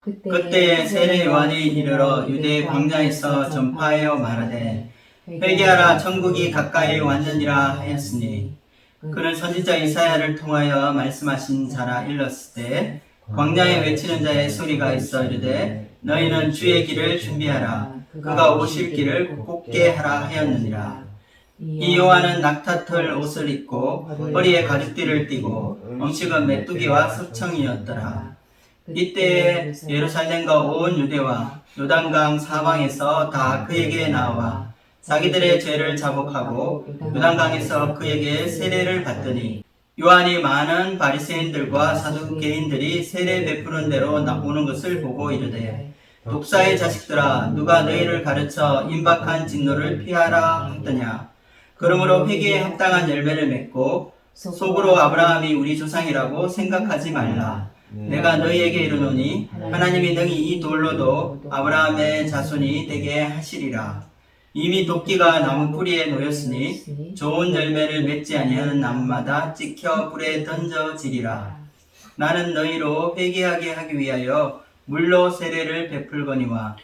그때 세례 요한이 이르러 유대 광야에서 전파하여 말하되 회개하라 천국이 가까이 왔느니라 하였으니 그는 선지자 이사야를 통하여 말씀하신 자라 일렀을 때 광야에 외치는 자의 소리가 있어 이르되 너희는 주의 길을 준비하라 그가 오실 길을 곱게 하라 하였느니라. 이 요한은 낙타털 옷을 입고 허리에 가죽띠를 띠고 음식은 메뚜기와 석청이었더라. 이때에 예루살렘과 온 유대와 요단강 사방에서 다 그에게 나와 자기들의 죄를 자복하고 요단강에서 그에게 세례를 받더니 요한이 많은 바리새인들과 사두개인들이 세례 베푸는 대로 오는 것을 보고 이르되 독사의 자식들아 누가 너희를 가르쳐 임박한 진노를 피하라 하더냐. 그러므로 회개에 합당한 열매를 맺고 속으로 아브라함이 우리 조상이라고 생각하지 말라. 내가 너희에게 이르노니 하나님이 능히 이 돌로도 아브라함의 자손이 되게 하시리라. 이미 도끼가 나무 뿌리에 놓였으니 좋은 열매를 맺지 아니하는 나무마다 찍혀 불에 던져지리라. 나는 너희로 회개하게 하기 위하여 물로 세례를 베풀거니와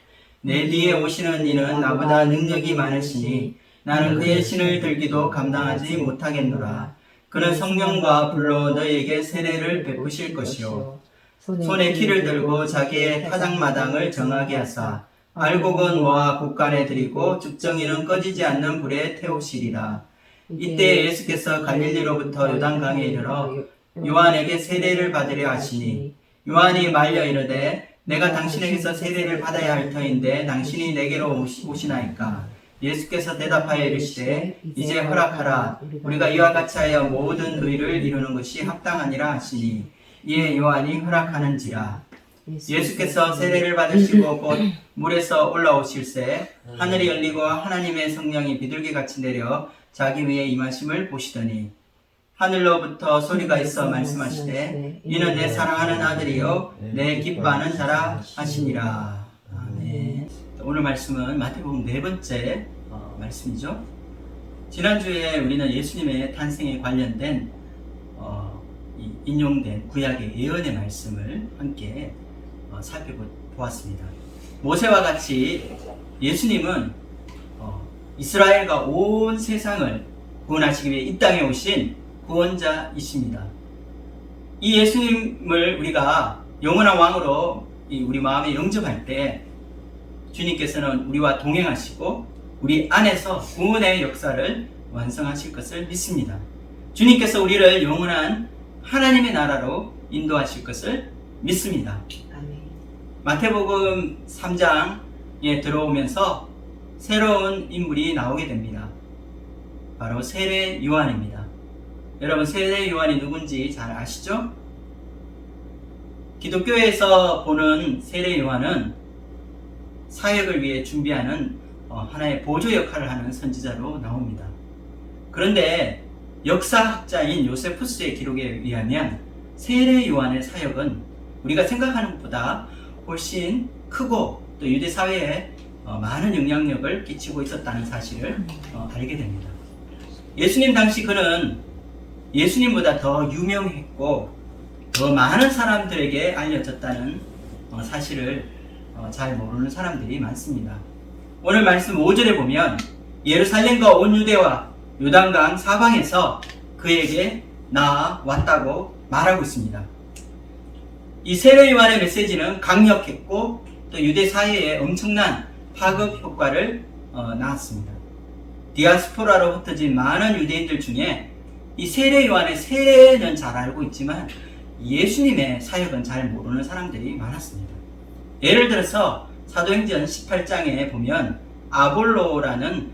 내 뒤에 오시는 이는 나보다 능력이 많으시니 나는 그의 신을 들기도 감당하지 못하겠노라. 그는 성령과 불로 너희에게 세례를 베푸실 것이요 손에 키를 들고 자기의 타작마당을 정하게 하사 알곡은 모아 곳간에 들이고 죽정이는 꺼지지 않는 불에 태우시리라. 이때 예수께서 갈릴리로부터 요단강에 이르러 요한에게 세례를 받으려 하시니 요한이 말려 이르되 내가 당신에게서 세례를 받아야 할 터인데 당신이 내게로 오시나이까. 예수께서 대답하여 이르시되 이제 허락하라. 우리가 이와 같이 하여 모든 의를 이루는 것이 합당하니라 하시니 이에 요한이 허락하는지라. 예수께서 세례를 받으시고 곧 물에서 올라오실새 하늘이 열리고 하나님의 성령이 비둘기같이 내려 자기 위에 임하심을 보시더니 하늘로부터 소리가 있어 말씀하시되 이는 내 사랑하는 아들이요 내 기뻐하는 자라 하시니라. 아멘. 오늘 말씀은 마태복음 4번째 말씀이죠. 지난주에 우리는 예수님의 탄생에 관련된 인용된 구약의 예언의 말씀을 함께 살펴보았습니다. 모세와 같이 예수님은 이스라엘과 온 세상을 구원하시기 위해 이 땅에 오신 구원자이십니다. 이 예수님을 우리가 영원한 왕으로 우리 마음에 영접할 때 주님께서는 우리와 동행하시고 우리 안에서 구원의 역사를 완성하실 것을 믿습니다. 주님께서 우리를 영원한 하나님의 나라로 인도하실 것을 믿습니다. 마태복음 3장에 들어오면서 새로운 인물이 나오게 됩니다. 바로 세례 요한입니다. 여러분, 세례 요한이 누군지 잘 아시죠? 기독교에서 보는 세례 요한은 사역을 위해 준비하는 하나의 보조 역할을 하는 선지자로 나옵니다. 그런데 역사학자인 요세푸스의 기록에 의하면 세례 요한의 사역은 우리가 생각하는 것보다 훨씬 크고 또 유대 사회에 많은 영향력을 끼치고 있었다는 사실을 알게 됩니다. 예수님 당시 그는 예수님보다 더 유명했고 더 많은 사람들에게 알려졌다는 사실을 잘 모르는 사람들이 많습니다. 오늘 말씀 5절에 보면 예루살렘과 온 유대와 요단강 사방에서 그에게 나왔다고 말하고 있습니다. 이 세례 요한의 메시지는 강력했고 또 유대 사회에 엄청난 파급 효과를 낳았습니다. 디아스포라로 흩어진 많은 유대인들 중에 이 세례 요한의 세례는 잘 알고 있지만 예수님의 사역은 잘 모르는 사람들이 많았습니다. 예를 들어서 사도행전 18장에 보면 아볼로라는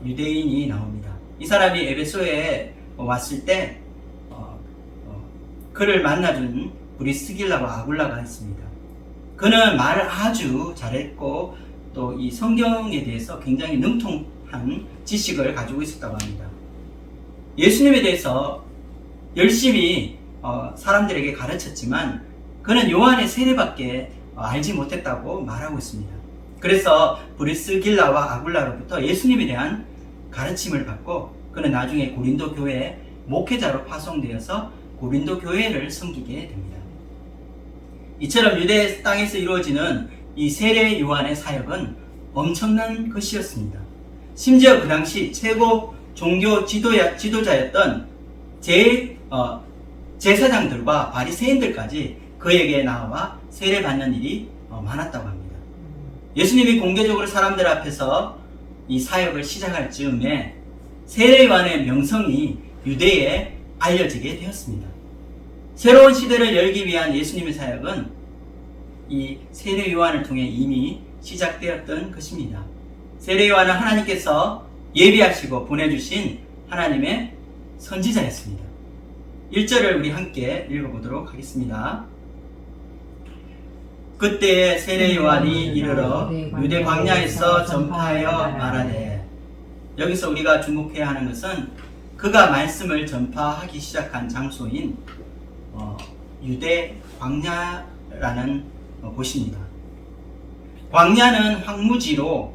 유대인이 나옵니다. 이 사람이 에베소에 왔을 때 그를 만나준 브리스길라와 아굴라가 있습니다. 그는 말을 아주 잘했고 또 이 성경에 대해서 굉장히 능통한 지식을 가지고 있었다고 합니다. 예수님에 대해서 열심히 사람들에게 가르쳤지만 그는 요한의 세례밖에 알지 못했다고 말하고 있습니다. 그래서 브리스길라와 아굴라로부터 예수님에 대한 가르침을 받고 그는 나중에 고린도 교회에 목회자로 파송되어서 고린도 교회를 섬기게 됩니다. 이처럼 유대 땅에서 이루어지는 이 세례 요한의 사역은 엄청난 것이었습니다. 심지어 그 당시 최고 종교 지도자였던 제사장들과 바리새인들까지 그에게 나와 세례받는 일이 많았다고 합니다. 예수님이 공개적으로 사람들 앞에서 이 사역을 시작할 즈음에 세례 요한의 명성이 유대에 알려지게 되었습니다. 새로운 시대를 열기 위한 예수님의 사역은 이 세례 요한을 통해 이미 시작되었던 것입니다. 세례 요한은 하나님께서 예비하시고 보내주신 하나님의 선지자였습니다. 1절을 우리 함께 읽어보도록 하겠습니다. 그때에 세례 요한이 이르러 유대 광야에서 전파하여 말하되, 여기서 우리가 주목해야 하는 것은 그가 말씀을 전파하기 시작한 장소인 유대 광야라는 곳입니다. 광야는 황무지로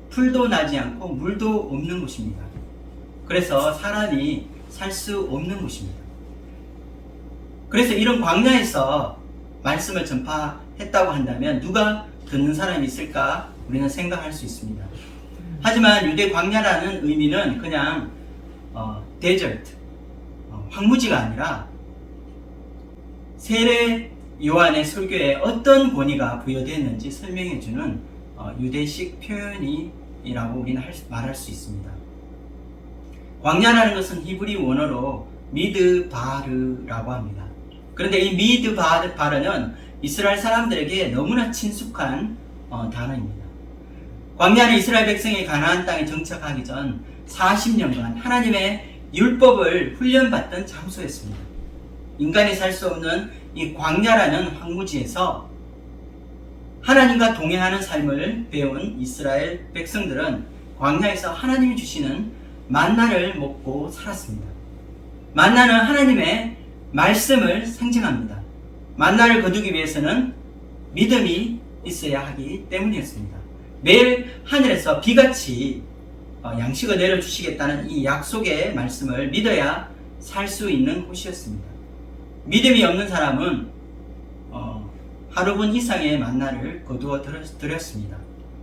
풀도 나지 않고 물도 없는 곳입니다. 그래서 사람이 살 수 없는 곳입니다. 그래서 이런 광야에서 말씀을 전파했다고 한다면 누가 듣는 사람이 있을까 우리는 생각할 수 있습니다. 하지만 유대 광야라는 의미는 그냥 데저트, 황무지가 아니라 세례 요한의 설교에 어떤 권위가 부여되었는지 설명해주는 유대식 표현이라고 우리는 말할 수 있습니다. 광야라는 것은 히브리 원어로 미드바르라고 합니다. 그런데 이 미드바르는 이스라엘 사람들에게 너무나 친숙한 단어입니다. 광야는 이스라엘 백성이 가나안 땅에 정착하기 전 40년간 하나님의 율법을 훈련받던 장소였습니다. 인간이 살 수 없는 이 광야라는 황무지에서 하나님과 동행하는 삶을 배운 이스라엘 백성들은 광야에서 하나님이 주시는 만나를 먹고 살았습니다. 만나는 하나님의 말씀을 상징합니다. 만나를 거두기 위해서는 믿음이 있어야 하기 때문이었습니다. 매일 하늘에서 비같이 양식을 내려주시겠다는 이 약속의 말씀을 믿어야 살 수 있는 곳이었습니다. 믿음이 없는 사람은 하루분 이상의 만나를 거두어 드렸습니다.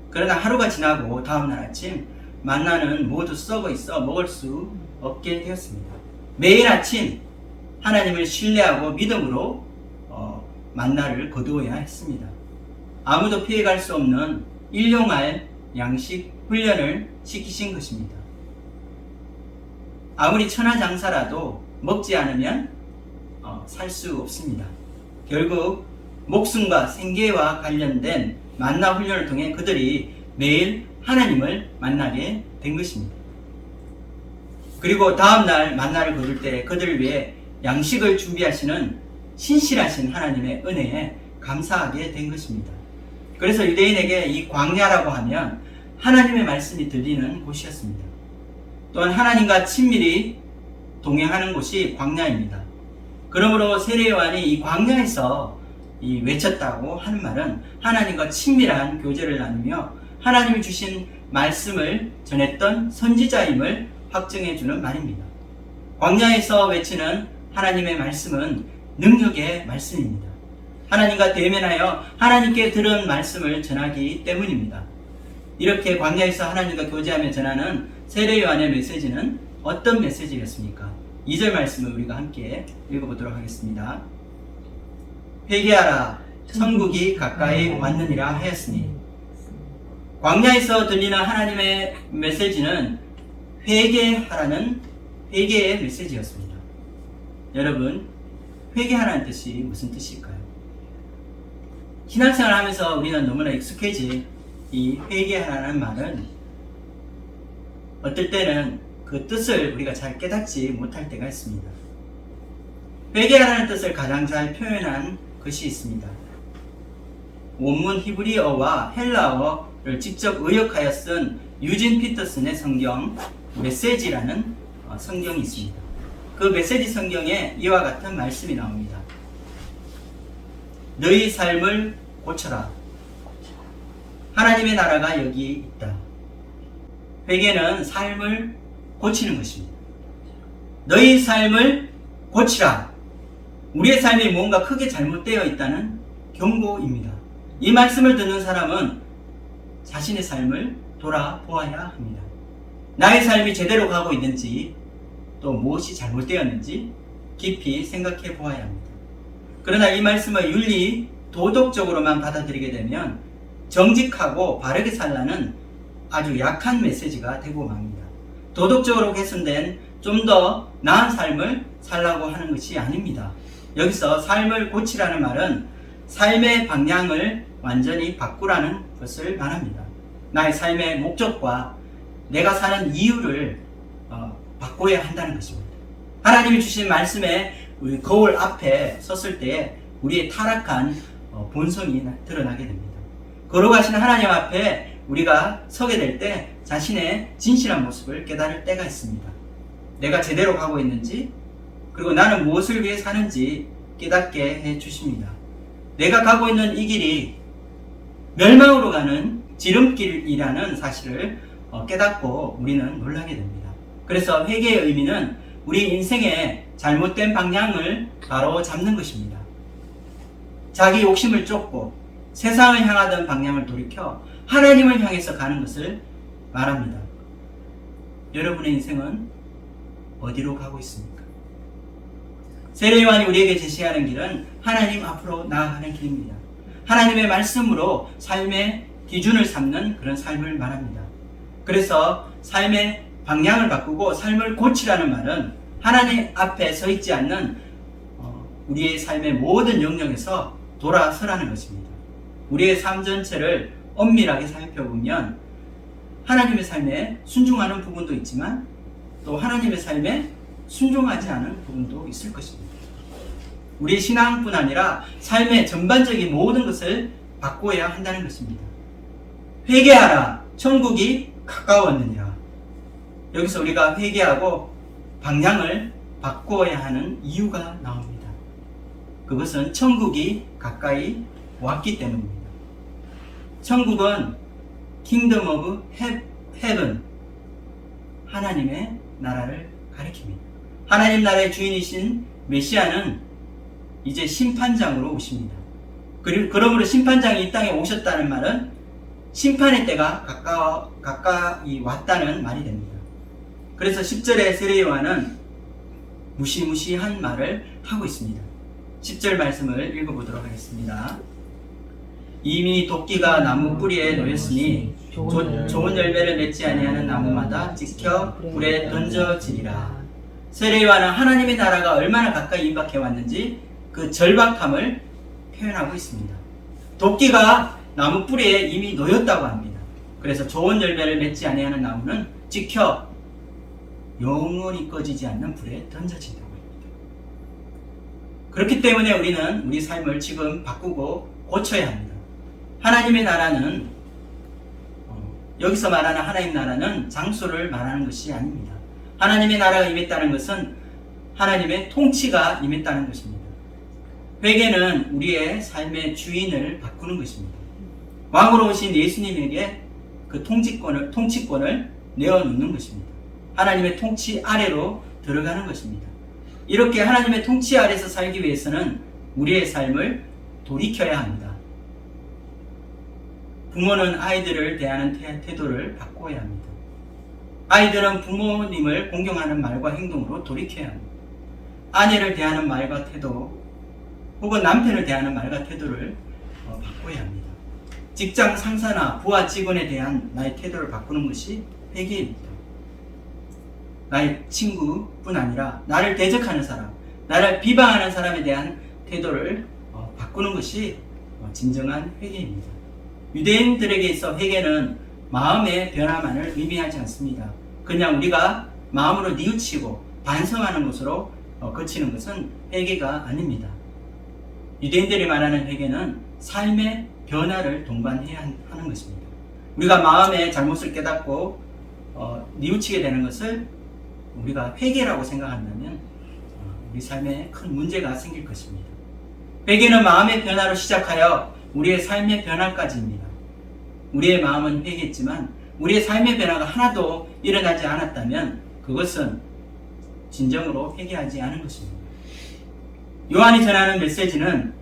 그러나 하루가 지나고 다음날 아침 만나는 모두 썩어 있어 먹을 수 없게 되었습니다. 매일 아침 하나님을 신뢰하고 믿음으로 만나를 거두어야 했습니다. 아무도 피해갈 수 없는 일용할 양식 훈련을 시키신 것입니다. 아무리 천하장사라도 먹지 않으면 살 수 없습니다. 결국 목숨과 생계와 관련된 만나 훈련을 통해 그들이 매일 하나님을 만나게 된 것입니다. 그리고 다음날 만나를 거둘 때 그들을 위해 양식을 준비하시는 신실하신 하나님의 은혜에 감사하게 된 것입니다. 그래서 유대인에게 이 광야라고 하면 하나님의 말씀이 들리는 곳이었습니다. 또한 하나님과 친밀히 동행하는 곳이 광야입니다. 그러므로 세례 요한이 이 광야에서 외쳤다고 하는 말은 하나님과 친밀한 교제를 나누며 하나님이 주신 말씀을 전했던 선지자임을 확증해주는 말입니다. 광야에서 외치는 하나님의 말씀은 능력의 말씀입니다. 하나님과 대면하여 하나님께 들은 말씀을 전하기 때문입니다. 이렇게 광야에서 하나님과 교제하며 전하는 세례 요한의 메시지는 어떤 메시지였습니까? 2절 말씀을 우리가 함께 읽어보도록 하겠습니다. 회개하라, 천국이 가까이 왔느니라 하였으니. 광야에서 들리는 하나님의 메시지는 회개하라는 회개의 메시지였습니다. 여러분, 회개하라는 뜻이 무슨 뜻일까요? 신앙생활을 하면서 우리는 너무나 익숙해진 이 회개하라는 말은 어떨 때는 그 뜻을 우리가 잘 깨닫지 못할 때가 있습니다. 회개하라는 뜻을 가장 잘 표현한 것이 있습니다. 원문 히브리어와 헬라어를 직접 의역하여 쓴 유진 피터슨의 성경 메시지라는 성경이 있습니다. 그 메시지 성경에 이와 같은 말씀이 나옵니다. 너희 삶을 고쳐라. 하나님의 나라가 여기 있다. 회개는 삶을 고치는 것입니다. 너희 삶을 고치라. 우리의 삶이 뭔가 크게 잘못되어 있다는 경고입니다. 이 말씀을 듣는 사람은 자신의 삶을 돌아보아야 합니다. 나의 삶이 제대로 가고 있는지, 또 무엇이 잘못되었는지 깊이 생각해 보아야 합니다. 그러나 이 말씀을 윤리, 도덕적으로만 받아들이게 되면 정직하고 바르게 살라는 아주 약한 메시지가 되고 맙니다. 도덕적으로 개선된 좀 더 나은 삶을 살라고 하는 것이 아닙니다. 여기서 삶을 고치라는 말은 삶의 방향을 완전히 바꾸라는 것을 말합니다. 나의 삶의 목적과 내가 사는 이유를 바꿔야 한다는 것입니다. 하나님이 주신 말씀에 우리 거울 앞에 섰을 때 우리의 타락한 본성이 드러나게 됩니다. 걸어가시는 하나님 앞에 우리가 서게 될 때 자신의 진실한 모습을 깨달을 때가 있습니다. 내가 제대로 가고 있는지, 그리고 나는 무엇을 위해 사는지 깨닫게 해 주십니다. 내가 가고 있는 이 길이 멸망으로 가는 지름길이라는 사실을 깨닫고 우리는 놀라게 됩니다. 그래서 회개의 의미는 우리 인생의 잘못된 방향을 바로 잡는 것입니다. 자기 욕심을 쫓고 세상을 향하던 방향을 돌이켜 하나님을 향해서 가는 것을 말합니다. 여러분의 인생은 어디로 가고 있습니까? 세례요한이 우리에게 제시하는 길은 하나님 앞으로 나아가는 길입니다. 하나님의 말씀으로 삶의 기준을 삼는 그런 삶을 말합니다. 그래서 삶의 방향을 바꾸고 삶을 고치라는 말은 하나님 앞에 서 있지 않는 우리의 삶의 모든 영역에서 돌아서라는 것입니다. 우리의 삶 전체를 엄밀하게 살펴보면 하나님의 삶에 순종하는 부분도 있지만 또 하나님의 삶에 순종하지 않은 부분도 있을 것입니다. 우리 신앙뿐 아니라 삶의 전반적인 모든 것을 바꾸어야 한다는 것입니다. 회개하라, 천국이 가까웠느니라. 여기서 우리가 회개하고 방향을 바꾸어야 하는 이유가 나옵니다. 그것은 천국이 가까이 왔기 때문입니다. 천국은 Kingdom of Heaven, 하나님의 나라를 가리킵니다. 하나님 나라의 주인이신 메시아는 이제 심판장으로 오십니다. 그러므로 심판장이 이 땅에 오셨다는 말은 심판의 때가 가까이 왔다는 말이 됩니다. 그래서 10절의 세례요한은 무시무시한 말을 하고 있습니다. 10절 말씀을 읽어보도록 하겠습니다. 이미 도끼가 나무 뿌리에 놓였으니 좋은 열매를 맺지 아니하는 나무마다 찍혀 불에 던져지리라. 세례요한은 하나님의 나라가 얼마나 가까이 임박해 왔는지 그 절박함을 표현하고 있습니다. 도끼가 나무 뿌리에 이미 놓였다고 합니다. 그래서 좋은 열매를 맺지 아니하는 나무는 찍혀 영원히 꺼지지 않는 불에 던져진다고 합니다. 그렇기 때문에 우리는 우리 삶을 지금 바꾸고 고쳐야 합니다. 하나님의 나라는 여기서 말하는 하나님 나라는 장소를 말하는 것이 아닙니다. 하나님의 나라가 임했다는 것은 하나님의 통치가 임했다는 것입니다. 회개는 우리의 삶의 주인을 바꾸는 것입니다. 왕으로 오신 예수님에게 그 통치권을 내어놓는 것입니다. 하나님의 통치 아래로 들어가는 것입니다. 이렇게 하나님의 통치 아래서 살기 위해서는 우리의 삶을 돌이켜야 합니다. 부모는 아이들을 대하는 태도를 바꿔야 합니다. 아이들은 부모님을 공경하는 말과 행동으로 돌이켜야 합니다. 아내를 대하는 말과 태도, 혹은 남편을 대하는 말과 태도를 바꿔야 합니다. 직장 상사나 부하 직원에 대한 나의 태도를 바꾸는 것이 회개입니다. 나의 친구뿐 아니라 나를 대적하는 사람, 나를 비방하는 사람에 대한 태도를 바꾸는 것이 진정한 회개입니다. 유대인들에게 있어 회개는 마음의 변화만을 의미하지 않습니다. 그냥 우리가 마음으로 뉘우치고 반성하는 것으로 거치는 것은 회개가 아닙니다. 유대인들이 말하는 회개는 삶의 변화를 동반해야 하는 것입니다. 우리가 마음의 잘못을 깨닫고 뉘우치게 되는 것을 우리가 회개라고 생각한다면 우리 삶에 큰 문제가 생길 것입니다. 회개는 마음의 변화로 시작하여 우리의 삶의 변화까지입니다. 우리의 마음은 회개했지만 우리의 삶의 변화가 하나도 일어나지 않았다면 그것은 진정으로 회개하지 않은 것입니다. 요한이 전하는 메시지는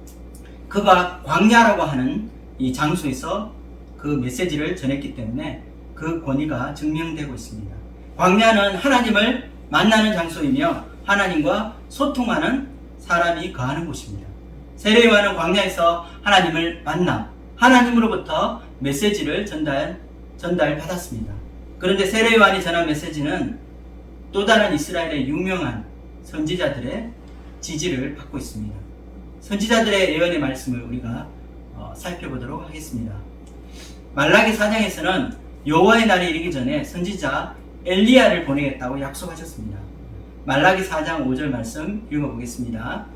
그가 광야라고 하는 이 장소에서 그 메시지를 전했기 때문에 그 권위가 증명되고 있습니다. 광야는 하나님을 만나는 장소이며 하나님과 소통하는 사람이 거하는 곳입니다. 세례요한은 광야에서 하나님을 만나 하나님으로부터 메시지를 전달받았습니다. 그런데 세례요한이 전한 메시지는 또 다른 이스라엘의 유명한 선지자들의 지지를 받고 있습니다. 선지자들의 예언의 말씀을 우리가 살펴보도록 하겠습니다. 말라기 4장에서는 여호와의 날이 이르기 전에 선지자 엘리야를 보내겠다고 약속하셨습니다. 말라기 4장 5절 말씀 읽어보겠습니다.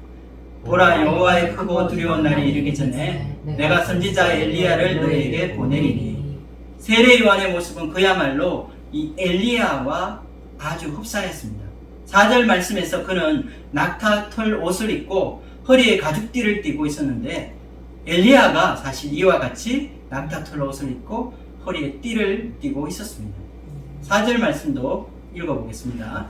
보라, 여호와의 크고 두려운 날이 이르기 전에 내가 선지자 엘리야를 너희에게 보내리니. 세례 요한의 모습은 그야말로 이 엘리야와 아주 흡사했습니다. 4절 말씀에서 그는 낙타 털 옷을 입고 허리에 가죽띠를 띠고 있었는데 엘리야가 사실 이와 같이 낙타 털 옷을 입고 허리에 띠를 띠고 있었습니다. 4절 말씀도 읽어보겠습니다.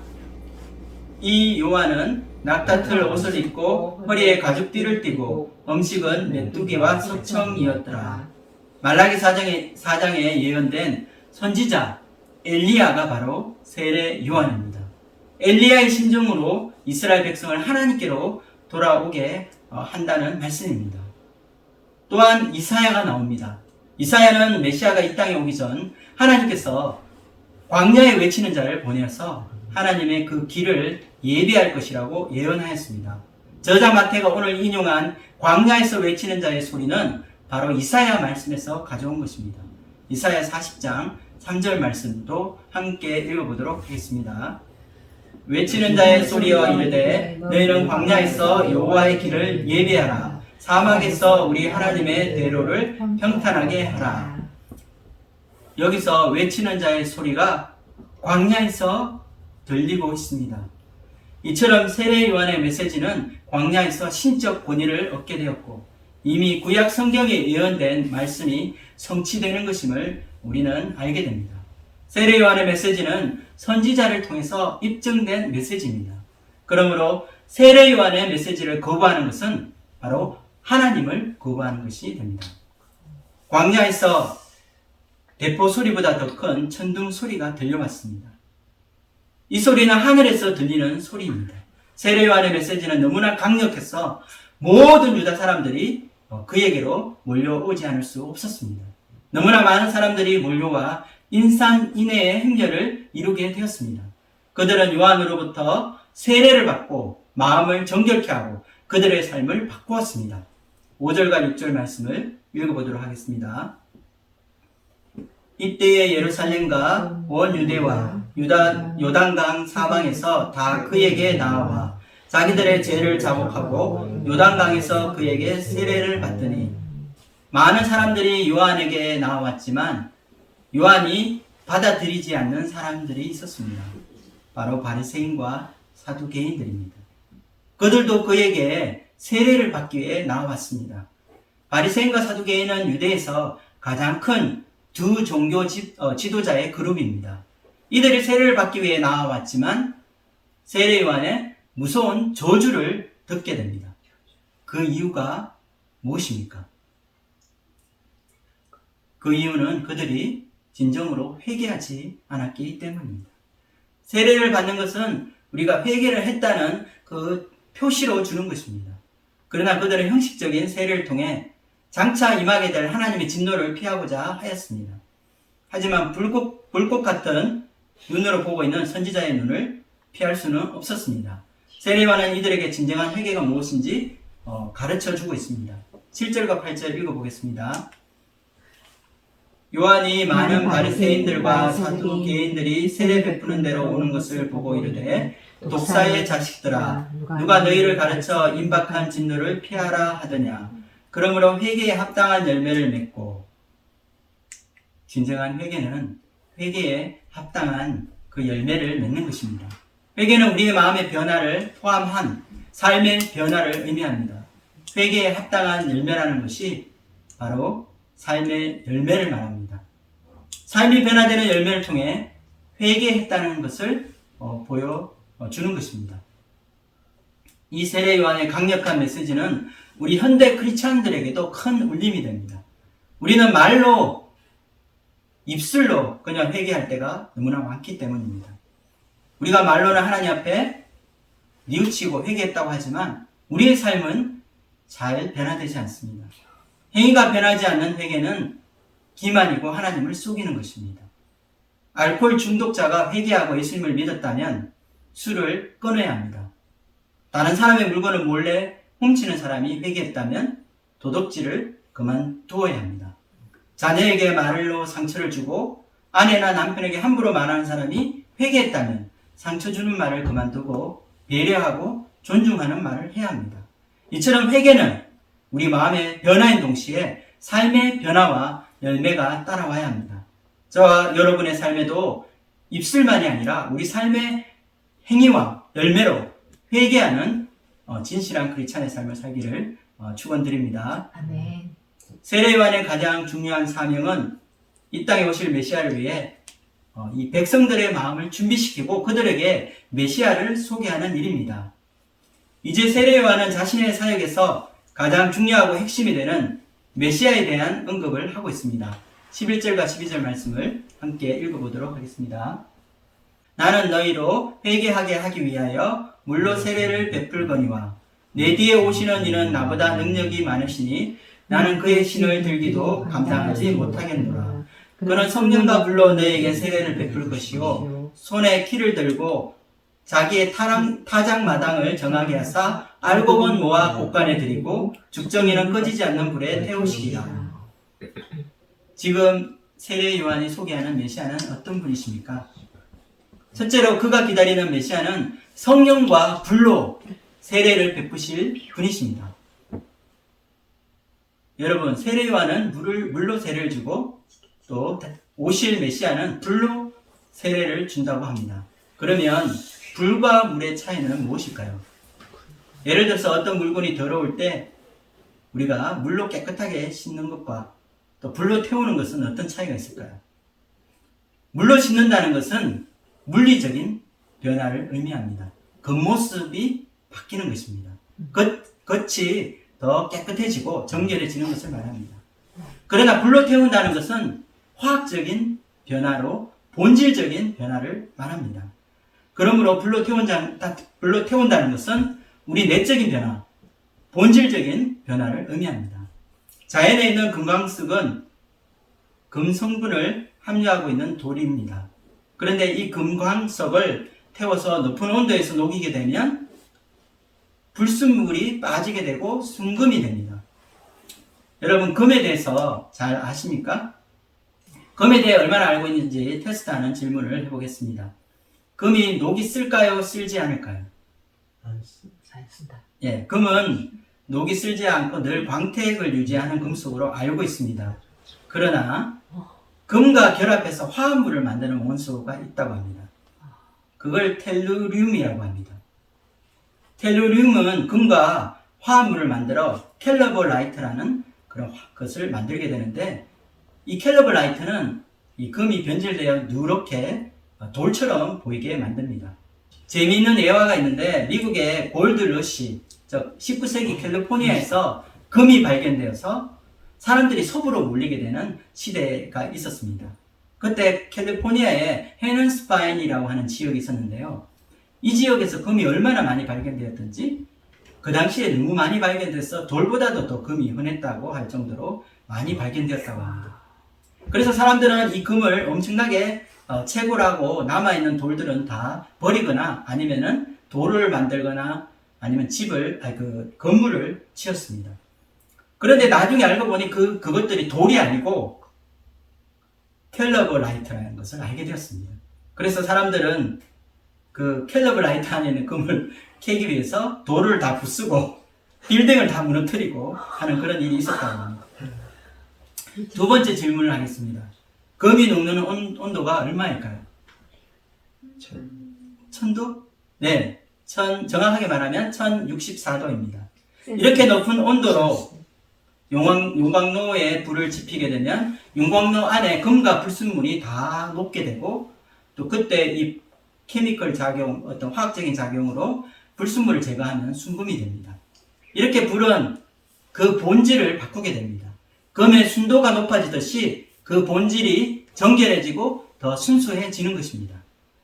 이 요한은 낙타털 옷을 입고 허리에 가죽띠를 띠고 음식은 메뚜기와 석청이었더라. 말라기 4장에 예언된 선지자 엘리야가 바로 세례 요한입니다. 엘리야의 심정으로 이스라엘 백성을 하나님께로 돌아오게 한다는 말씀입니다. 또한 이사야가 나옵니다. 이사야는 메시아가 이 땅에 오기 전 하나님께서 광야에 외치는 자를 보내어서 하나님의 그 길을 예비할 것이라고 예언하였습니다. 저자 마태가 오늘 인용한 광야에서 외치는 자의 소리는 바로 이사야 말씀에서 가져온 것입니다. 이사야 40장 3절 말씀도 함께 읽어보도록 하겠습니다. 외치는 자의 소리와 이르되 너희는 광야에서 여호와의 길을 예비하라. 사막에서 우리 하나님의 대로를 평탄하게 하라. 여기서 외치는 자의 소리가 광야에서 들리고 있습니다. 이처럼 세례 요한의 메시지는 광야에서 신적 권위를 얻게 되었고 이미 구약 성경에 예언된 말씀이 성취되는 것임을 우리는 알게 됩니다. 세례 요한의 메시지는 선지자를 통해서 입증된 메시지입니다. 그러므로 세례 요한의 메시지를 거부하는 것은 바로 하나님을 거부하는 것이 됩니다. 광야에서 대포 소리보다 더 큰 천둥 소리가 들려왔습니다. 이 소리는 하늘에서 들리는 소리입니다. 세례 요한의 메시지는 너무나 강력해서 모든 유다 사람들이 그에게로 몰려오지 않을 수 없었습니다. 너무나 많은 사람들이 몰려와 인산인해의 행렬을 이루게 되었습니다. 그들은 요한으로부터 세례를 받고 마음을 정결케 하고 그들의 삶을 바꾸었습니다. 5절과 6절 말씀을 읽어보도록 하겠습니다. 이때에 예루살렘과 온 유대와 요단강 사방에서 다 그에게 나와 자기들의 죄를 자복하고 요단강에서 그에게 세례를 받더니 많은 사람들이 요한에게 나왔지만 요한이 받아들이지 않는 사람들이 있었습니다. 바로 바리새인과 사두개인들입니다. 그들도 그에게 세례를 받기 위해 나왔습니다. 바리새인과 사두개인은 유대에서 가장 큰 두 종교 지도자의 그룹입니다. 이들이 세례를 받기 위해 나와왔지만 세례 요한의 무서운 저주를 듣게 됩니다. 그 이유가 무엇입니까? 그 이유는 그들이 진정으로 회개하지 않았기 때문입니다. 세례를 받는 것은 우리가 회개를 했다는 그 표시로 주는 것입니다. 그러나 그들은 형식적인 세례를 통해 장차 임하게 될 하나님의 진노를 피하고자 하였습니다. 하지만 불꽃 같은 눈으로 보고 있는 선지자의 눈을 피할 수는 없었습니다. 세례 요한은 이들에게 진정한 회개가 무엇인지 가르쳐주고 있습니다. 7절과 8절 읽어보겠습니다. 요한이 많은 바리새인들과 사두개인들이 세례 베푸는 데로 오는 것을 보고 이르되 독사의 자식들아 누가 너희를 가르쳐 임박한 진노를 피하라 하더냐. 그러므로 회개에 합당한 열매를 맺고 진정한 회개는 회개에 합당한 그 열매를 맺는 것입니다. 회개는 우리의 마음의 변화를 포함한 삶의 변화를 의미합니다. 회개에 합당한 열매라는 것이 바로 삶의 열매를 말합니다. 삶이 변화되는 열매를 통해 회개했다는 것을 보여주는 것입니다. 이 세례 요한의 강력한 메시지는 우리 현대 크리스찬들에게도 큰 울림이 됩니다. 우리는 말로, 입술로 그냥 회개할 때가 너무나 많기 때문입니다. 우리가 말로는 하나님 앞에 뉘우치고 회개했다고 하지만 우리의 삶은 잘 변화되지 않습니다. 행위가 변하지 않는 회개는 기만이고 하나님을 속이는 것입니다. 알코올 중독자가 회개하고 예수님을 믿었다면 술을 끊어야 합니다. 다른 사람의 물건을 몰래 훔치는 사람이 회개했다면 도둑질을 그만두어야 합니다. 자녀에게 말로 상처를 주고 아내나 남편에게 함부로 말하는 사람이 회개했다면 상처 주는 말을 그만두고 배려하고 존중하는 말을 해야 합니다. 이처럼 회개는 우리 마음의 변화인 동시에 삶의 변화와 열매가 따라와야 합니다. 저와 여러분의 삶에도 입술만이 아니라 우리 삶의 행위와 열매로 회개하는 진실한 크리스찬의 삶을 살기를 축원드립니다. 아멘. 세례 요한의 가장 중요한 사명은 이 땅에 오실 메시아를 위해 이 백성들의 마음을 준비시키고 그들에게 메시아를 소개하는 일입니다. 이제 세례 요한은 자신의 사역에서 가장 중요하고 핵심이 되는 메시아에 대한 언급을 하고 있습니다. 11절과 12절 말씀을 함께 읽어보도록 하겠습니다. 나는 너희로 회개하게 하기 위하여 물로 세례를 베풀거니와 내 뒤에 오시는 이는 나보다 능력이 많으시니 나는 그의 신을 들기도 감당하지 못하겠노라. 그는 성령과 불로 너에게 세례를 베풀 것이요 손에 키를 들고 자기의 타작마당을 정하게 하사 알곡은 모아 곳간에 들이고 죽정이는 꺼지지 않는 불에 태우시리라. 지금 세례 요한이 소개하는 메시아는 어떤 분이십니까? 첫째로 그가 기다리는 메시아는 성령과 불로 세례를 베푸실 분이십니다. 여러분, 세례 요한은 물로 세례를 주고 또 오실 메시아는 불로 세례를 준다고 합니다. 그러면 불과 물의 차이는 무엇일까요? 예를 들어서 어떤 물건이 더러울 때 우리가 물로 깨끗하게 씻는 것과 또 불로 태우는 것은 어떤 차이가 있을까요? 물로 씻는다는 것은 물리적인 변화를 의미합니다. 겉모습이 바뀌는 것입니다. 겉이 더 깨끗해지고 정결해지는 것을 말합니다. 그러나 불로 태운다는 것은 화학적인 변화로 본질적인 변화를 말합니다. 그러므로 불로 태운다는 것은 우리 내적인 변화, 본질적인 변화를 의미합니다. 자연에 있는 금광석은 금성분을 함유하고 있는 돌입니다. 그런데 이 금광석을 태워서 높은 온도에서 녹이게 되면 불순물이 빠지게 되고 순금이 됩니다. 여러분, 금에 대해서 잘 아십니까? 금에 대해 얼마나 알고 있는지 테스트하는 질문을 해보겠습니다. 금이 녹이 쓸까요? 쓸지 않을까요? 잘 쓴다. 예, 금은 녹이 쓸지 않고 늘 광택을 유지하는 금속으로 알고 있습니다. 그러나 금과 결합해서 화합물을 만드는 원소가 있다고 합니다. 그걸 텔루륨이라고 합니다. 텔루륨은 금과 화합물을 만들어 캘러버라이트라는 그런 것을 만들게 되는데, 이 캘러버라이트는 이 금이 변질되어 누렇게 돌처럼 보이게 만듭니다. 재미있는 예화가 있는데, 미국의 골드러시, 즉 19세기 캘리포니아에서 금이 발견되어서 사람들이 서부로 몰리게 되는 시대가 있었습니다. 그때 캘리포니아에 헤넌스파인이라고 하는 지역이 있었는데요. 이 지역에서 금이 얼마나 많이 발견되었던지, 그 당시에 너무 많이 발견돼서 돌보다도 더 금이 흔했다고 할 정도로 많이 발견되었다고 합니다. 그래서 사람들은 이 금을 엄청나게 채굴하고 남아있는 돌들은 다 버리거나 아니면은 돌을 만들거나 아니면 건물을 지었습니다. 그런데 나중에 알고 보니 그것들이 돌이 아니고 캘러버라이트라는 것을 알게 되었습니다. 그래서 사람들은 그 캘러버라이트 안에 있는 금을 캐기 위해서 돌을 다 부수고 빌딩을 다 무너뜨리고 하는 그런 일이 있었다고 합니다. 두 번째 질문을 하겠습니다. 금이 녹는 온도가 얼마일까요? 1000도? 네. 정확하게 말하면 1064도입니다. 이렇게 높은 온도로 용광로에 불을 지피게 되면 용광로 안에 금과 불순물이 다 녹게 되고, 또 그때 이 케미컬 작용, 어떤 화학적인 작용으로 불순물을 제거하는 순금이 됩니다. 이렇게 불은 그 본질을 바꾸게 됩니다. 금의 순도가 높아지듯이 그 본질이 정결해지고 더 순수해지는 것입니다.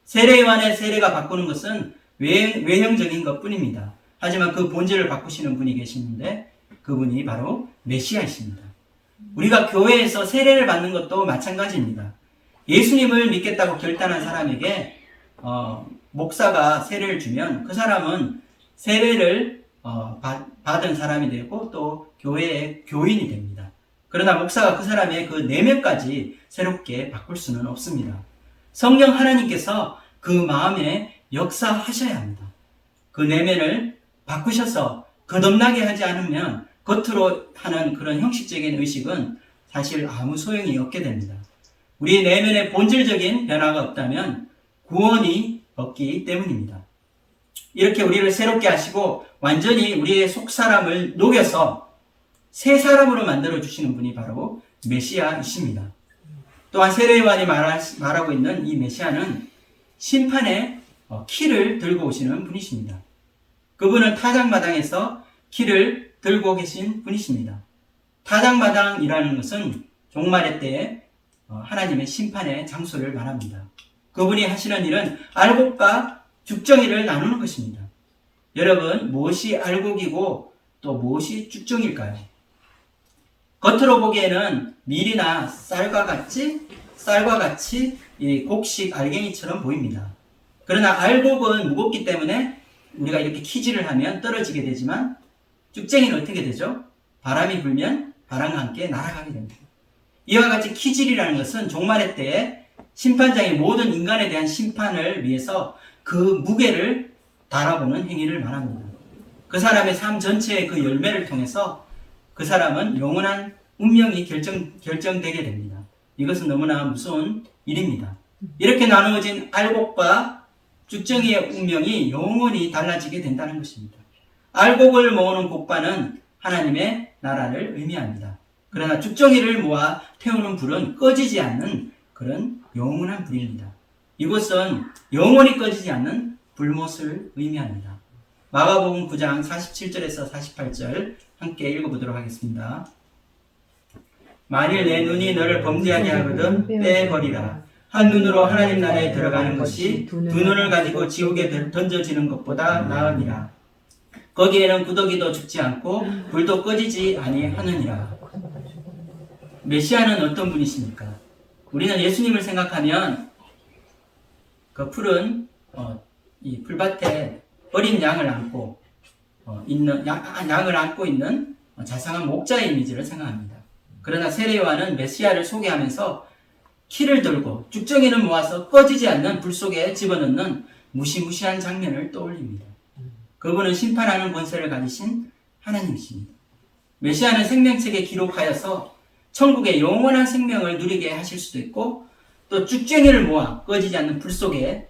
세례요한의 세례가 바꾸는 것은 외형적인 것 뿐입니다. 하지만 그 본질을 바꾸시는 분이 계시는데 그분이 바로 메시아이십니다. 우리가 교회에서 세례를 받는 것도 마찬가지입니다. 예수님을 믿겠다고 결단한 사람에게 목사가 세례를 주면 그 사람은 세례를 받은 사람이 되고 또 교회의 교인이 됩니다. 그러나 목사가 그 사람의 그 내면까지 새롭게 바꿀 수는 없습니다. 성령 하나님께서 그 마음에 역사하셔야 합니다. 그 내면을 바꾸셔서 거듭나게 하지 않으면 겉으로 하는 그런 형식적인 의식은 사실 아무 소용이 없게 됩니다. 우리 내면의 본질적인 변화가 없다면 구원이 없기 때문입니다. 이렇게 우리를 새롭게 하시고 완전히 우리의 속사람을 녹여서 새 사람으로 만들어주시는 분이 바로 메시아이십니다. 또한 세례요한이 말하고 있는 이 메시아는 심판의 키를 들고 오시는 분이십니다. 그분은 타작마당에서 키를 들고 계신 분이십니다. 타작마당이라는 것은 종말의 때에 하나님의 심판의 장소를 말합니다. 그분이 하시는 일은 알곡과 죽정이를 나누는 것입니다. 여러분, 무엇이 알곡이고 또 무엇이 죽정일까요? 겉으로 보기에는 밀이나 쌀과 같이 이 곡식 알갱이처럼 보입니다. 그러나 알곡은 무겁기 때문에 우리가 이렇게 키질을 하면 떨어지게 되지만 쭉쟁이는 어떻게 되죠? 바람이 불면 바람과 함께 날아가게 됩니다. 이와 같이 키질이라는 것은 종말의 때에 심판장이 모든 인간에 대한 심판을 위해서 그 무게를 달아보는 행위를 말합니다. 그 사람의 삶 전체의 그 열매를 통해서 그 사람은 영원한 운명이 결정되게 됩니다. 이것은 너무나 무서운 일입니다. 이렇게 나누어진 알곡과 쭉정이의 운명이 영원히 달라지게 된다는 것입니다. 알곡을 모으는 곡과는 하나님의 나라를 의미합니다. 그러나 쭉정이를 모아 태우는 불은 꺼지지 않는 그런 영원한 불입니다. 이것은 영원히 꺼지지 않는 불못을 의미합니다. 마가복음 9장 47절에서 48절 함께 읽어보도록 하겠습니다. 만일 내 눈이 너를 범죄하게 하거든 빼버리라. 한 눈으로 하나님 나라에 들어가는 것이 두 눈을 가지고 지옥에 던져지는 것보다 나으니라. 거기에는 구더기도 죽지 않고 불도 꺼지지 아니하느니라. 메시아는 어떤 분이십니까? 우리는 예수님을 생각하면 그 푸른 이 풀밭에 어린 양을 안고 양을 안고 있는 자상한 목자의 이미지를 생각합니다. 그러나 세례요한은 메시아를 소개하면서 키를 들고 쭉정이를 모아서 꺼지지 않는 불 속에 집어넣는 무시무시한 장면을 떠올립니다. 그분은 심판하는 권세를 가지신 하나님이십니다. 메시아는 생명책에 기록하여서 천국의 영원한 생명을 누리게 하실 수도 있고 또 쭉정이를 모아 꺼지지 않는 불 속에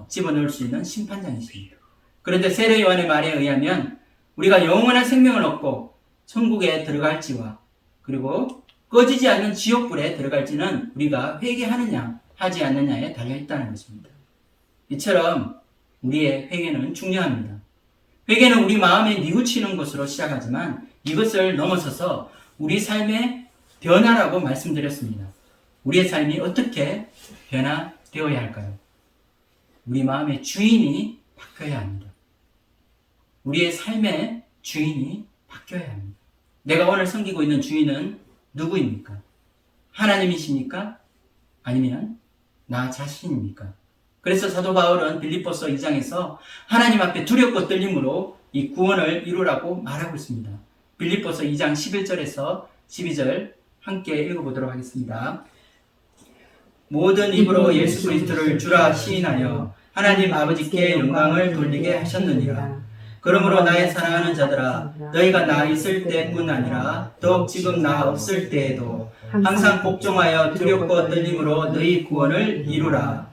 집어넣을 수 있는 심판장이십니다. 그런데 세례요한의 말에 의하면 우리가 영원한 생명을 얻고 천국에 들어갈지와 그리고 꺼지지 않는 지옥불에 들어갈지는 우리가 회개하느냐 하지 않느냐에 달려있다는 것입니다. 이처럼 우리의 회개는 중요합니다. 회개는 우리 마음에 뉘우치는 것으로 시작하지만 이것을 넘어서서 우리 삶의 변화라고 말씀드렸습니다. 우리의 삶이 어떻게 변화되어야 할까요? 우리 마음의 주인이 바뀌어야 합니다. 우리의 삶의 주인이 바뀌어야 합니다. 내가 오늘 섬기고 있는 주인은 누구입니까? 하나님이십니까? 아니면 나 자신입니까? 그래서 사도 바울은 빌립보서 2장에서 하나님 앞에 두렵고 떨림으로 이 구원을 이루라고 말하고 있습니다. 빌립보서 2장 11절에서 12절 함께 읽어보도록 하겠습니다. 모든 입으로 예수 그리스도를 주라 시인하여 하나님 아버지께 영광을 돌리게 하셨느니라. 그러므로 나의 사랑하는 자들아, 너희가 나 있을 때뿐 아니라 더욱 지금 나 없을 때에도 항상 복종하여 두렵고 떨림으로 너희 구원을 이루라.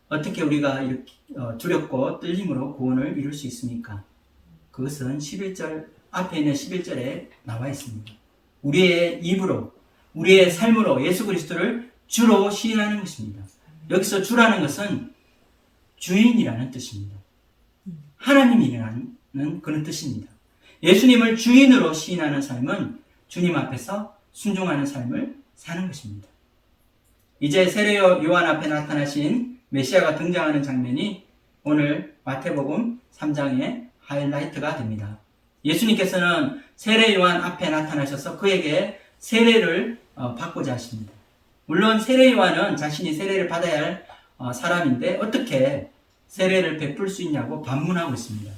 어떻게 우리가 이렇게 두렵고 떨림으로 구원을 이룰 수 있습니까? 그것은 11절 앞에 있는 11절에 나와 있습니다. 우리의 입으로, 우리의 삶으로 예수 그리스도를 주로 시인하는 것입니다. 여기서 주라는 것은 주인이라는 뜻입니다. 하나님이라는 그런 뜻입니다. 예수님을 주인으로 시인하는 삶은 주님 앞에서 순종하는 삶을 사는 것입니다. 이제 세례 요한 앞에 나타나신 메시아가 등장하는 장면이 오늘 마태복음 3장의 하이라이트가 됩니다. 예수님께서는 세례 요한 앞에 나타나셔서 그에게 세례를 받고자 하십니다. 물론 세례 요한은 자신이 세례를 받아야 할 사람인데 어떻게 세례를 베풀 수 있냐고 반문하고 있습니다.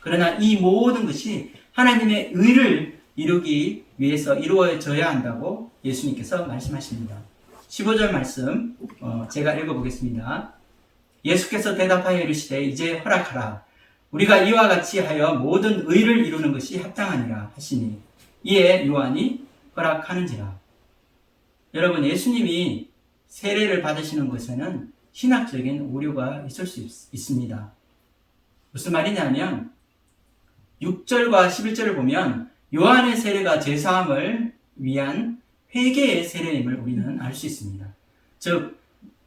그러나 이 모든 것이 하나님의 의를 이루기 위해서 이루어져야 한다고 예수님께서 말씀하십니다. 15절 말씀 제가 읽어보겠습니다. 예수께서 대답하여 이르시되 이제 허락하라. 우리가 이와 같이 하여 모든 의를 이루는 것이 합당하니라 하시니 이에 요한이 허락하는지라. 여러분, 예수님이 세례를 받으시는 것에는 신학적인 오류가 있을 수 있습니다. 무슨 말이냐면 6절과 11절을 보면 요한의 세례가 죄사함을 위한 회개의 세례임을 우리는 알 수 있습니다. 즉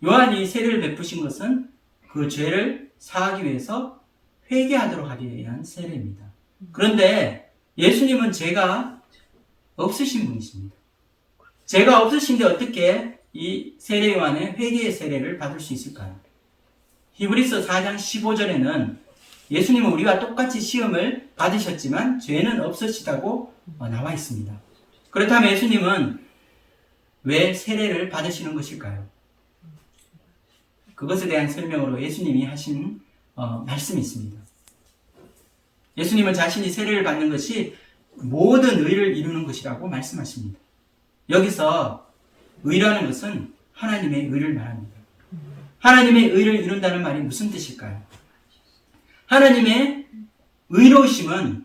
요한이 세례를 베푸신 것은 그 죄를 사하기 위해서 회개하도록 하기 위한 세례입니다. 그런데 예수님은 죄가 없으신 분이십니다. 죄가 없으신데 어떻게 이 세례 요한의 회개의 세례를 받을 수 있을까요? 히브리서 4장 15절에는 예수님은 우리와 똑같이 시험을 받으셨지만 죄는 없으시다고 나와 있습니다. 그렇다면 예수님은 왜 세례를 받으시는 것일까요? 그것에 대한 설명으로 예수님이 하신 말씀이 있습니다. 예수님은 자신이 세례를 받는 것이 모든 의를 이루는 것이라고 말씀하십니다. 여기서 의라는 것은 하나님의 의를 말합니다. 하나님의 의를 이룬다는 말이 무슨 뜻일까요? 하나님의 의로우심은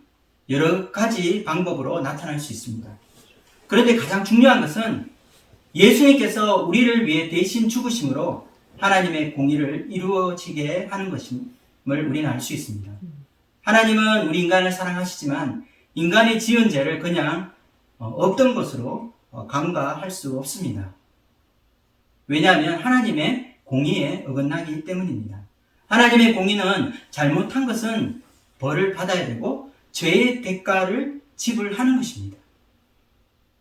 여러 가지 방법으로 나타날 수 있습니다. 그런데 가장 중요한 것은 예수님께서 우리를 위해 대신 죽으심으로 하나님의 공의를 이루어지게 하는 것임을 우리는 알 수 있습니다. 하나님은 우리 인간을 사랑하시지만 인간이 지은 죄를 그냥 없던 것으로 간과할 수 없습니다. 왜냐하면 하나님의 공의에 어긋나기 때문입니다. 하나님의 공의는 잘못한 것은 벌을 받아야 되고 죄의 대가를 지불하는 것입니다.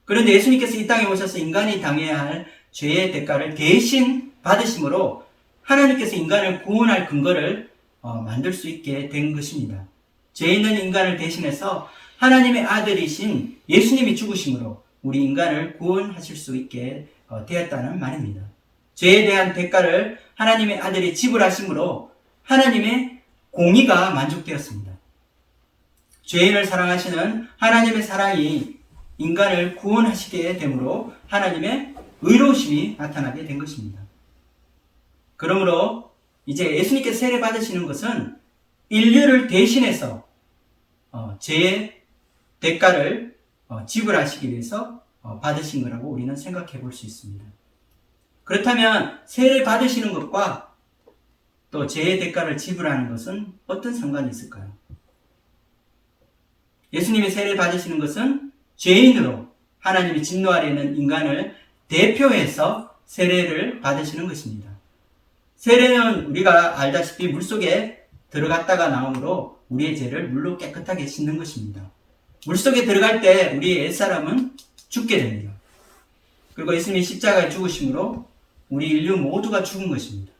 그런데 예수님께서 이 땅에 오셔서 인간이 당해야 할 죄의 대가를 대신 받으심으로 하나님께서 인간을 구원할 근거를 만들 수 있게 된 것입니다. 죄 있는 인간을 대신해서 하나님의 아들이신 예수님이 죽으심으로 우리 인간을 구원하실 수 있게 되었다는 말입니다. 죄에 대한 대가를 하나님의 아들이 지불하심으로 하나님의 공의가 만족되었습니다. 죄인을 사랑하시는 하나님의 사랑이 인간을 구원하시게 되므로 하나님의 의로우심이 나타나게 된 것입니다. 그러므로 이제 예수님께서 세례 받으시는 것은 인류를 대신해서 죄의 대가를 지불하시기 위해서 받으신 거라고 우리는 생각해 볼 수 있습니다. 그렇다면 세례 받으시는 것과 또 죄의 대가를 지불하는 것은 어떤 상관이 있을까요? 예수님이 세례 받으시는 것은 죄인으로 하나님이 진노 아래 있는 인간을 대표해서 세례를 받으시는 것입니다. 세례는 우리가 알다시피 물속에 들어갔다가 나오므로 우리의 죄를 물로 깨끗하게 씻는 것입니다. 물속에 들어갈 때 우리의 옛사람은 죽게 됩니다. 그리고 예수님이 십자가에 죽으심으로 우리 인류 모두가 죽은 것입니다.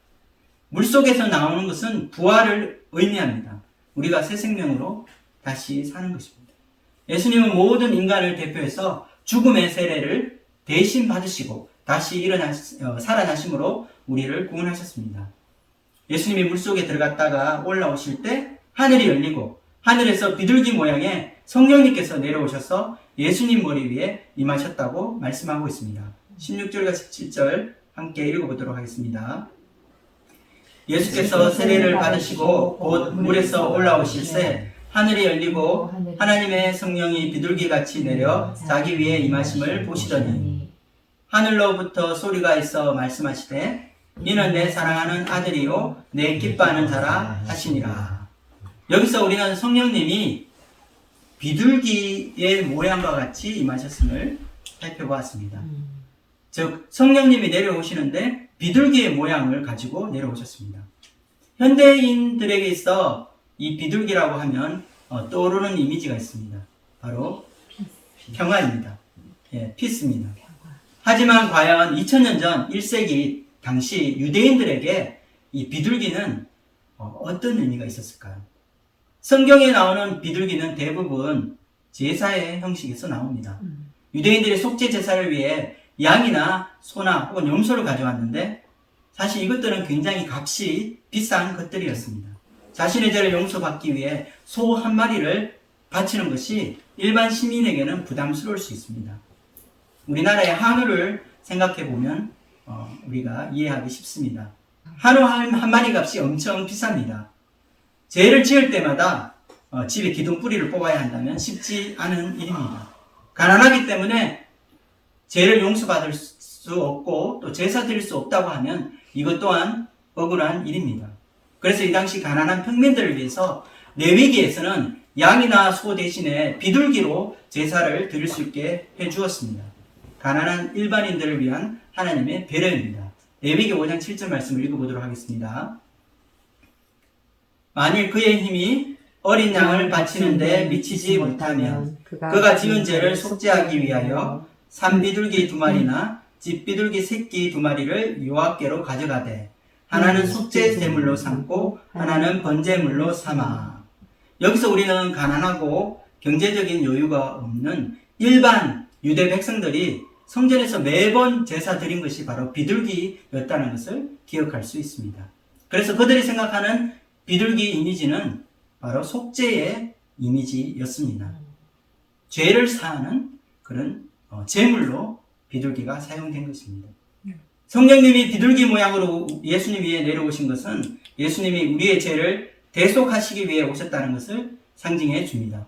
물속에서 나오는 것은 부활을 의미합니다. 우리가 새 생명으로 다시 사는 것입니다. 예수님은 모든 인간을 대표해서 죽음의 세례를 대신 받으시고 다시 살아나심으로 우리를 구원하셨습니다. 예수님이 물속에 들어갔다가 올라오실 때 하늘이 열리고 하늘에서 비둘기 모양의 성령님께서 내려오셔서 예수님 머리 위에 임하셨다고 말씀하고 있습니다. 16절과 17절 함께 읽어보도록 하겠습니다. 예수께서 세례를 받으시고 곧 물에서 올라오실새 하늘이 열리고 하나님의 성령이 비둘기같이 내려 자기 위에 임하심을 보시더니 하늘로부터 소리가 있어 말씀하시되 이는 내 사랑하는 아들이요 내 기뻐하는 자라 하시니라. 여기서 우리는 성령님이 비둘기의 모양과 같이 임하셨음을 살펴보았습니다. 즉 성령님이 내려오시는데 비둘기의 모양을 가지고 내려오셨습니다. 현대인들에게 있어 이 비둘기라고 하면 떠오르는 이미지가 있습니다. 바로 평화입니다. 예, 피스입니다. 하지만 과연 2000년 전 1세기 당시 유대인들에게 이 비둘기는 어떤 의미가 있었을까요? 성경에 나오는 비둘기는 대부분 제사의 형식에서 나옵니다. 유대인들이 속죄 제사를 위해 양이나 소나 혹은 염소를 가져왔는데 사실 이것들은 굉장히 값이 비싼 것들이었습니다. 자신의 죄를 용서받기 위해 소 한 마리를 바치는 것이 일반 시민에게는 부담스러울 수 있습니다. 우리나라의 한우를 생각해 보면 우리가 이해하기 쉽습니다. 한우 한 마리 값이 엄청 비쌉니다. 죄를 지을 때마다 집에 기둥뿌리를 뽑아야 한다면 쉽지 않은 일입니다. 가난하기 때문에 죄를 용서받을 수 없고 또 제사 드릴 수 없다고 하면 이것 또한 억울한 일입니다. 그래서 이 당시 가난한 평민들을 위해서 레위기에서는 양이나 소 대신에 비둘기로 제사를 드릴 수 있게 해주었습니다. 가난한 일반인들을 위한 하나님의 배려입니다. 레위기 5장 7절 말씀을 읽어보도록 하겠습니다. 만일 그의 힘이 어린 양을 바치는데 미치지 못하면 그가 지은 죄를 속죄하기 위하여 산비둘기 2마리나 집비둘기 새끼 2마리를 여호와께로 가져가되 하나는 속죄 제물로 삼고 하나는 번제물로 삼아. 여기서 우리는 가난하고 경제적인 여유가 없는 일반 유대 백성들이 성전에서 매번 제사 드린 것이 바로 비둘기였다는 것을 기억할 수 있습니다. 그래서 그들이 생각하는 비둘기 이미지는 바로 속죄의 이미지였습니다. 죄를 사하는 그런 제물로 비둘기가 사용된 것입니다. 성령님이 비둘기 모양으로 예수님 위에 내려오신 것은 예수님이 우리의 죄를 대속하시기 위해 오셨다는 것을 상징해 줍니다.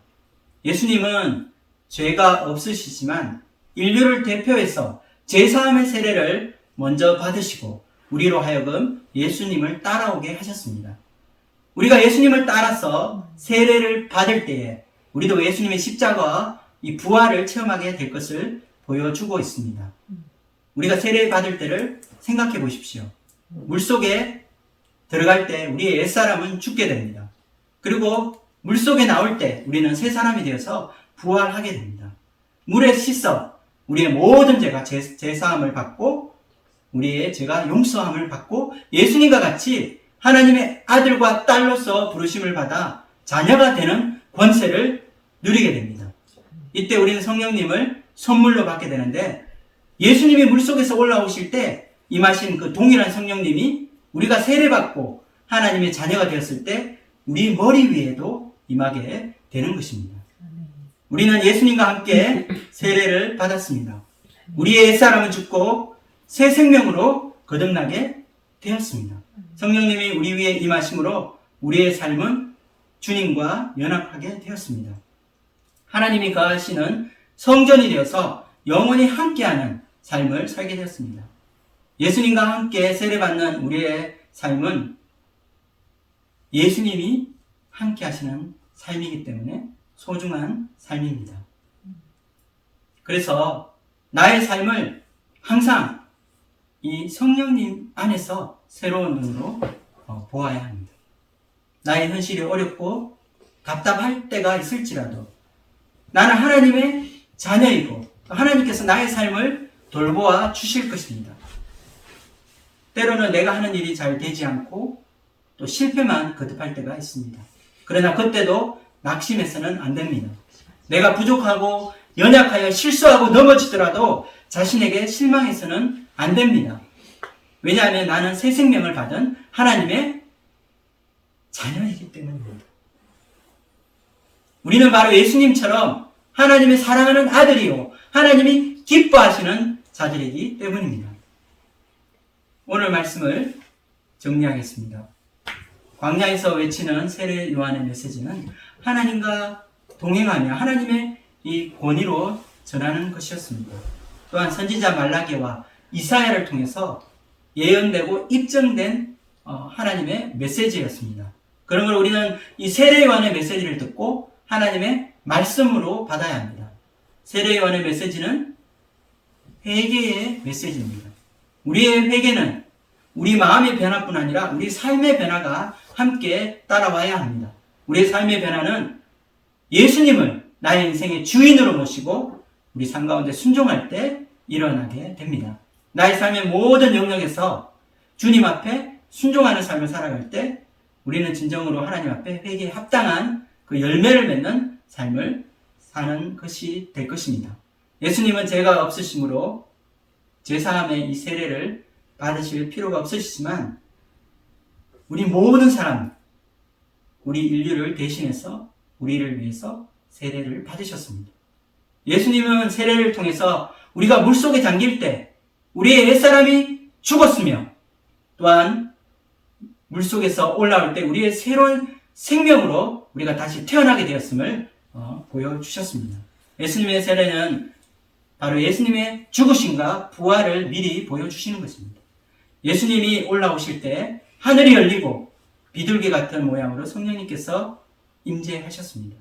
예수님은 죄가 없으시지만 인류를 대표해서 제사함의 세례를 먼저 받으시고 우리로 하여금 예수님을 따라오게 하셨습니다. 우리가 예수님을 따라서 세례를 받을 때에 우리도 예수님의 십자가와 이 부활을 체험하게 될 것을 보여주고 있습니다. 우리가 세례 받을 때를 생각해 보십시오. 물속에 들어갈 때 우리의 옛사람은 죽게 됩니다. 그리고 물속에 나올 때 우리는 새 사람이 되어서 부활하게 됩니다. 물에 씻어 우리의 모든 죄가 제사함을 받고 우리의 죄가 용서함을 받고 예수님과 같이 하나님의 아들과 딸로서 부르심을 받아 자녀가 되는 권세를 누리게 됩니다. 이때 우리는 성령님을 선물로 받게 되는데 예수님이 물속에서 올라오실 때 임하신 그 동일한 성령님이 우리가 세례받고 하나님의 자녀가 되었을 때 우리 머리 위에도 임하게 되는 것입니다. 우리는 예수님과 함께 세례를 받았습니다. 우리의 옛사람은 죽고 새 생명으로 거듭나게 되었습니다. 성령님이 우리 위에 임하심으로 우리의 삶은 주님과 연합하게 되었습니다. 하나님이 거하시는 성전이 되어서 영원히 함께하는 삶을 살게 되었습니다. 예수님과 함께 세례받는 우리의 삶은 예수님이 함께 하시는 삶이기 때문에 소중한 삶입니다. 그래서 나의 삶을 항상 이 성령님 안에서 새로운 눈으로 보아야 합니다. 나의 현실이 어렵고 답답할 때가 있을지라도 나는 하나님의 자녀이고 하나님께서 나의 삶을 돌보아 주실 것입니다. 때로는 내가 하는 일이 잘 되지 않고 또 실패만 거듭할 때가 있습니다. 그러나 그때도 낙심해서는 안 됩니다. 내가 부족하고 연약하여 실수하고 넘어지더라도 자신에게 실망해서는 안 됩니다. 왜냐하면 나는 새 생명을 받은 하나님의 자녀이기 때문입니다. 우리는 바로 예수님처럼 하나님의 사랑하는 아들이요 하나님이 기뻐하시는 자들이기 때문입니다. 오늘 말씀을 정리하겠습니다. 광야에서 외치는 세례 요한의 메시지는 하나님과 동행하며 하나님의 이 권위로 전하는 것이었습니다. 또한 선지자 말라기와 이사야를 통해서 예언되고 입증된 하나님의 메시지였습니다. 그러므로 우리는 이 세례 요한의 메시지를 듣고 하나님의 말씀으로 받아야 합니다. 세례 요한의 메시지는 회개의 메시지입니다. 우리의 회개는 우리 마음의 변화뿐 아니라 우리 삶의 변화가 함께 따라와야 합니다. 우리의 삶의 변화는 예수님을 나의 인생의 주인으로 모시고 우리 삶 가운데 순종할 때 일어나게 됩니다. 나의 삶의 모든 영역에서 주님 앞에 순종하는 삶을 살아갈 때 우리는 진정으로 하나님 앞에 회개에 합당한 그 열매를 맺는 삶을 사는 것이 될 것입니다. 예수님은 죄가 없으심으로 죄사함의 이 세례를 받으실 필요가 없으시지만 우리 모든 사람, 우리 인류를 대신해서 우리를 위해서 세례를 받으셨습니다. 예수님은 세례를 통해서 우리가 물속에 잠길 때 우리의 옛사람이 죽었으며 또한 물속에서 올라올 때 우리의 새로운 생명으로 우리가 다시 태어나게 되었음을 보여주셨습니다. 예수님의 세례는 바로 예수님의 죽으심과 부활을 미리 보여주시는 것입니다. 예수님이 올라오실 때 하늘이 열리고 비둘기 같은 모양으로 성령님께서 임재하셨습니다.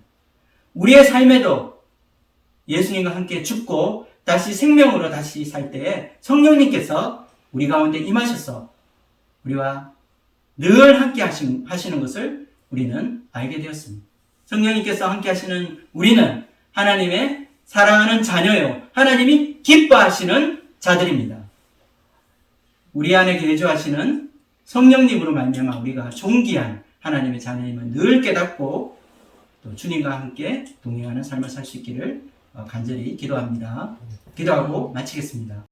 우리의 삶에도 예수님과 함께 죽고 다시 생명으로 다시 살 때에 성령님께서 우리 가운데 임하셔서 우리와 늘 함께 하시는 것을 우리는 알게 되었습니다. 성령님께서 함께 하시는 우리는 하나님의 사랑하는 자녀요, 하나님이 기뻐하시는 자들입니다. 우리 안에 내주하시는 성령님으로 말미암아 우리가 존귀한 하나님의 자녀임을 늘 깨닫고 또 주님과 함께 동행하는 삶을 살 수 있기를 간절히 기도합니다. 기도하고 마치겠습니다.